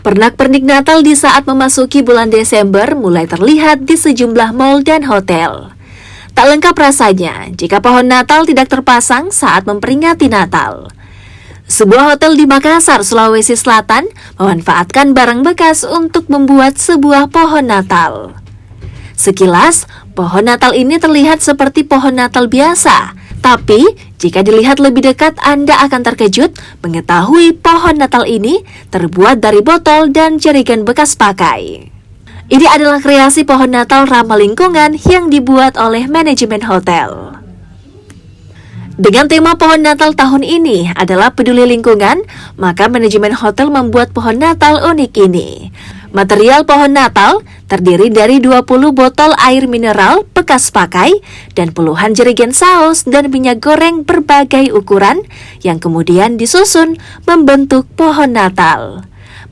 Pernak-pernik Natal di saat memasuki bulan Desember mulai terlihat di sejumlah mal dan hotel. Tak lengkap rasanya jika pohon Natal tidak terpasang saat memperingati Natal. Sebuah hotel di Makassar, Sulawesi Selatan memanfaatkan barang bekas untuk membuat sebuah pohon Natal. Sekilas, pohon Natal ini terlihat seperti pohon Natal biasa. Tapi, jika dilihat lebih dekat, Anda akan terkejut mengetahui pohon Natal ini terbuat dari botol dan jerigen bekas pakai. Ini adalah kreasi pohon Natal ramah lingkungan yang dibuat oleh manajemen hotel. Dengan tema pohon Natal tahun ini adalah peduli lingkungan, maka manajemen hotel membuat pohon Natal unik ini. Material pohon Natal terdiri dari 20 botol air mineral bekas pakai dan puluhan jerigen saus dan minyak goreng berbagai ukuran yang kemudian disusun membentuk pohon Natal.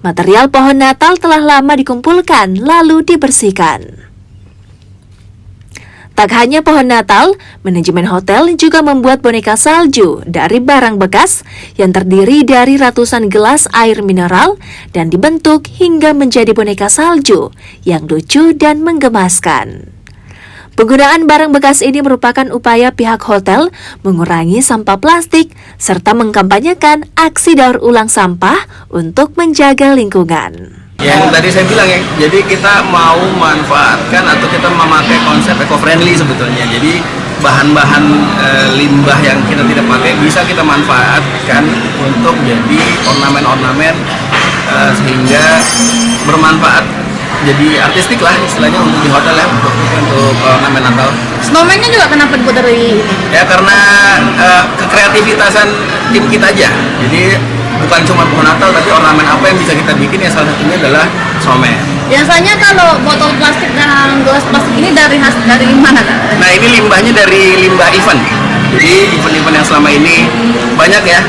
Material pohon Natal telah lama dikumpulkan lalu dibersihkan. Tak hanya pohon Natal, manajemen hotel juga membuat boneka salju dari barang bekas yang terdiri dari ratusan gelas air mineral dan dibentuk hingga menjadi boneka salju yang lucu dan menggemaskan. Penggunaan barang bekas ini merupakan upaya pihak hotel mengurangi sampah plastik serta mengkampanyekan aksi daur ulang sampah untuk menjaga lingkungan. Yang tadi saya bilang ya, jadi kita mau manfaatkan atau kita memakai konsep eco-friendly sebetulnya. Jadi bahan-bahan limbah yang kita tidak pakai bisa kita manfaatkan untuk jadi ornamen-ornamen sehingga bermanfaat. Jadi artistik lah istilahnya untuk di hotel ya, untuk ornamen Natal. Snowman-nya juga kenapa dibuat dari ini? Ya karena kekreativitasan tim kita aja. Jadi bukan cuma pohon Natal, tapi ornamen apa yang bisa kita bikin ya salah satunya adalah snowman. Biasanya kalau botol plastik dan gelas plastik ini dari mana, Kak? Nah ini limbahnya dari limbah event. Jadi event-event yang selama ini banyak ya,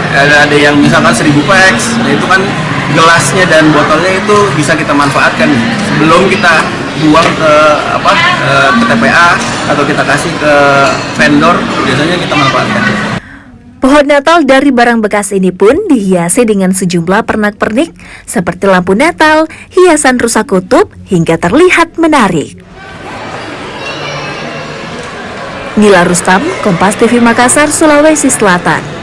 ada yang misalkan 1000 packs, nah itu kan gelasnya dan botolnya itu bisa kita manfaatkan sebelum kita buang ke TPA atau kita kasih ke vendor, biasanya kita manfaatkan. Pohon Natal dari barang bekas ini pun dihiasi dengan sejumlah pernak-pernik seperti lampu Natal, hiasan rusa kutub, hingga terlihat menarik. Nila Rustam, Kompas TV Makassar, Sulawesi Selatan.